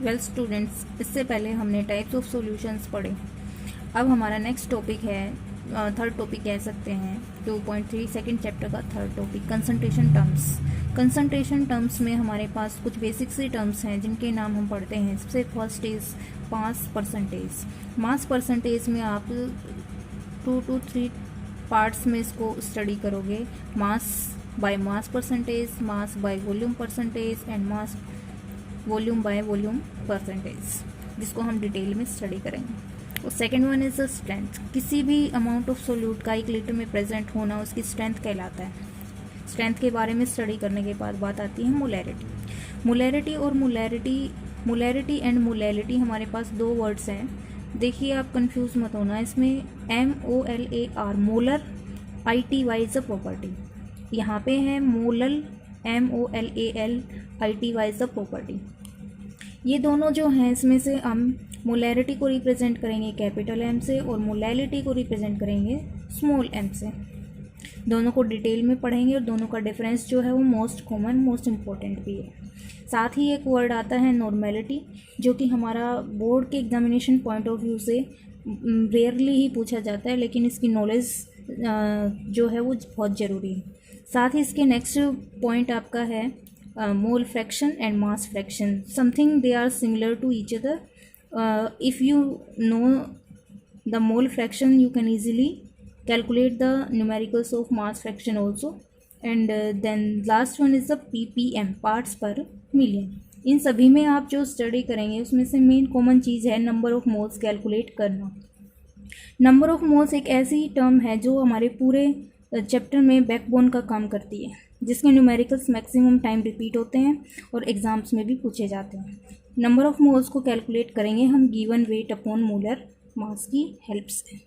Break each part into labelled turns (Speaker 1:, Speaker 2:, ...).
Speaker 1: Well students, इससे पहले हमने टाइप्स ऑफ सॉल्यूशंस पढ़े। अब हमारा नेक्स्ट टॉपिक है, थर्ड टॉपिक कह सकते हैं 2.3 सेकेंड चैप्टर का third topic, concentration terms. Concentration terms में हमारे पास कुछ बेसिक सी टर्म्स हैं जिनके नाम हम पढ़ते हैं। सबसे first is mass percentage. Mass percentage में आप 2 to 3 पार्ट्स में इसको स्टडी करोगे। Mass by mass percentage, mass by volume percentage and mass volume by volume percentage, जिसको हम डिटेल में स्टडी करेंगे। और second one is the strength. किसी भी अमाउंट ऑफ सोल्यूट का 1 लीटर में प्रेजेंट होना उसकी स्ट्रेंथ कहलाता है। स्ट्रेंथ के बारे में स्टडी करने के बाद बात आती है मोलैरिटी। मोलैरिटी एंड मोलैलिटी हमारे पास दो वर्ड्स हैं। देखिए, आप कंफ्यूज मत होना। इसमें MOLAR molar, ITY is a property. यहाँ पे है molal, MOLAL, ITY is a property. ये दोनों जो हैं, इसमें से हम मोलैरिटी को रिप्रेजेंट करेंगे कैपिटल M से और मोलैलिटी को रिप्रेजेंट करेंगे स्मॉल m से। दोनों को डिटेल में पढ़ेंगे और दोनों का डिफरेंस जो है वो मोस्ट कॉमन, मोस्ट इम्पॉर्टेंट भी है। साथ ही एक वर्ड आता है नॉर्मेलिटी, जो कि हमारा बोर्ड के एग्जामिनेशन पॉइंट ऑफ व्यू से रेयरली ही पूछा जाता है, लेकिन इसकी नॉलेज जो है वो बहुत ज़रूरी है। साथ ही इसके नेक्स्ट पॉइंट आपका है mole fraction and mass fraction. Something they are similar to each other. If you know the mole fraction you can easily calculate the numericals of mass fraction also, and then last one is the ppm, parts per million। इन सभी में आप जो study करेंगे उसमें से main common चीज़ है number of moles calculate करना। Number of moles एक ऐसी टर्म है जो हमारे पूरे चैप्टर में बैकबोन का काम करती है, जिसके न्यूमेरिकल्स मैक्सिमम टाइम रिपीट होते हैं और एग्जाम्स में भी पूछे जाते हैं। नंबर ऑफ मोल्स को कैलकुलेट करेंगे हम given weight upon molar mass की हेल्प से।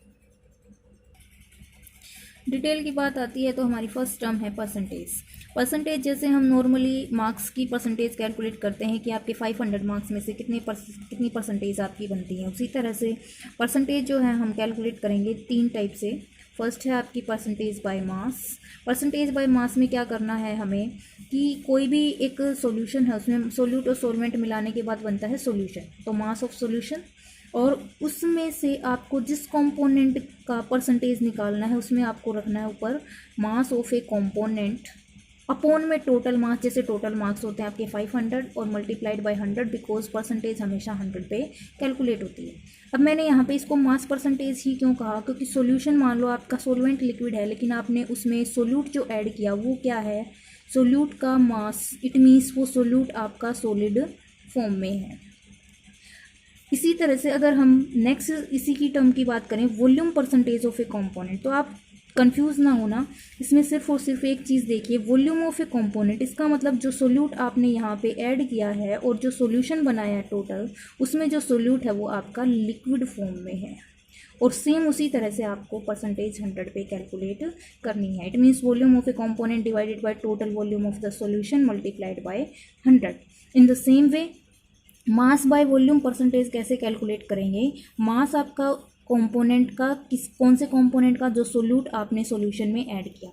Speaker 1: डिटेल की बात आती है तो हमारी फर्स्ट टर्म है परसेंटेज। परसेंटेज जैसे हम नॉर्मली मार्क्स की परसेंटेज कैलकुलेट करते हैं कि आपके 500 मार्क्स में से कितनी परसेंटेज आपकी बनती है, उसी तरह से परसेंटेज जो है हम कैलकुलेट करेंगे 3 टाइप से। फर्स्ट है आपकी percentage by mass. Percentage by mass में क्या करना है हमें कि कोई भी एक सॉल्यूशन है, उसमें सोल्यूट और सॉल्वेंट मिलाने के बाद बनता है सॉल्यूशन, तो मास ऑफ सॉल्यूशन, और उसमें से आपको जिस कंपोनेंट का परसेंटेज निकालना है उसमें आपको रखना है ऊपर mass of A component upon में टोटल मास। जैसे टोटल मार्क्स होते हैं आपके 500 और मल्टीप्लाइड बाय 100, बिकॉज परसेंटेज हमेशा 100 पे कैलकुलेट होती है। अब मैंने यहाँ पे इसको मास परसेंटेज ही क्यों कहा, क्योंकि सॉल्यूशन, मान लो आपका सॉल्वेंट लिक्विड है लेकिन आपने उसमें सोल्यूट जो ऐड किया वो क्या है, सोल्यूट का मास। इट मीन्स वो सोल्यूट आपका सॉलिड फॉर्म में है। इसी तरह से अगर हम नेक्स्ट इसी की टर्म की बात करें, volume percentage of A component, तो आप कंफ्यूज ना होना। इसमें सिर्फ और सिर्फ एक चीज़ देखिए, वॉल्यूम ऑफ ए कंपोनेंट, इसका मतलब जो सोल्यूट आपने यहाँ पे ऐड किया है और जो सॉल्यूशन बनाया है टोटल, उसमें जो सोल्यूट है वो आपका लिक्विड फॉर्म में है। और सेम उसी तरह से आपको परसेंटेज 100 पे कैलकुलेट करनी है। It means volume of A component divided by total volume of the solution multiplied by 100। In the same way mass by volume percentage कैसे कैलकुलेट करेंगे, मास आपका कंपोनेंट का कौन से कंपोनेंट का जो सोल्यूट आपने सॉल्यूशन में ऐड किया।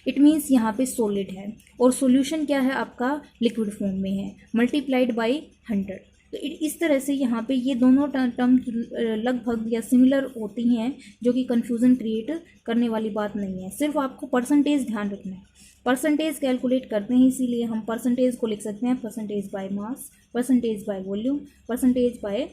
Speaker 1: इट मीन्स यहाँ पे सॉलिड है और सॉल्यूशन क्या है आपका लिक्विड फॉर्म में है, मल्टीप्लाइड बाय 100। तो इस तरह से यहाँ पे ये दोनों टर्म लगभग या सिमिलर होती हैं, जो कि कन्फ्यूज़न क्रिएट करने वाली बात नहीं है। सिर्फ आपको परसेंटेज ध्यान रखना है। परसेंटेज कैलकुलेट करते हैं, इसीलिए हम परसेंटेज को लिख सकते हैं percentage by mass, percentage by volume, percentage by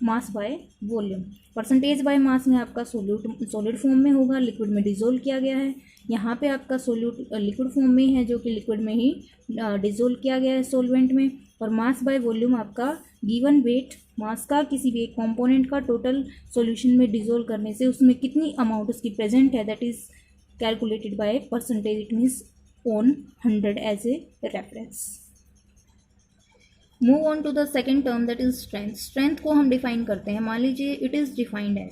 Speaker 1: mass by volume. Percentage by mass में आपका सॉलिड फॉर्म में होगा, लिक्विड में डिजोल्व किया गया है। यहाँ पे आपका सोल्यूट लिक्विड फॉर्म में है, जो कि लिक्विड में ही डिजोल्व किया गया है सॉल्वेंट में। और मास बाय वॉल्यूम आपका गिवन वेट, मास का किसी भी एक कंपोनेंट का टोटल सॉल्यूशन में डिजोल्व करने से उसमें कितनी अमाउंट उसकी प्रेजेंट है, that is calculated by percentage. It means on 100 as a reference. Move on to the second term, that is strength. Strength को हम डिफाइन करते हैं। मान लीजिए it is defined as,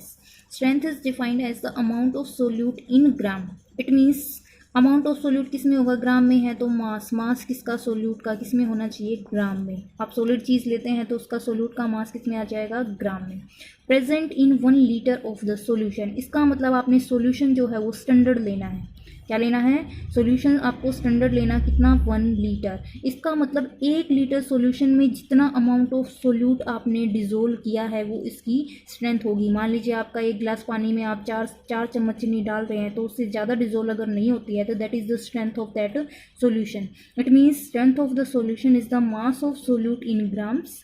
Speaker 1: strength is defined as the amount of solute in gram. It means amount of solute किस में होगा, ग्राम में है, तो मास किसका, सोल्यूट का किस में होना चाहिए, ग्राम में। आप सॉलिड चीज़ लेते हैं तो उसका सोल्यूट का मास किस में आ जाएगा, ग्राम में। Present in 1 litre of the solution, इसका मतलब आपने सोल्यूशन जो है वो स्टैंडर्ड लेना है। क्या लेना है, सॉल्यूशन आपको स्टैंडर्ड लेना कितना, 1 लीटर। इसका मतलब 1 लीटर सॉल्यूशन में जितना अमाउंट ऑफ सोल्यूट आपने डिजोल्व किया है वो इसकी स्ट्रेंथ होगी। मान लीजिए आपका 1 गिलास पानी में आप 4 चम्मच चीनी डाल रहे हैं, तो उससे ज़्यादा डिजोल्व अगर नहीं होती है तो that is the strength of that solution. It means strength of the solution is the mass of solute in grams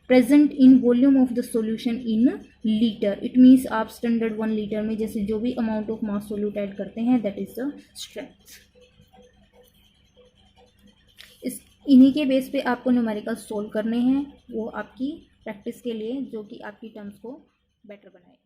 Speaker 1: present in volume of the solution in litre. It means आप standard 1 litre में जैसे जो भी amount of mass solute add करते हैं that is the strength. इस इन्हीं के बेस पे आपको न्यूमेरिकल सोल्व करने हैं, वो आपकी प्रैक्टिस के लिए, जो कि आपकी टर्म्स को बेटर बनाए।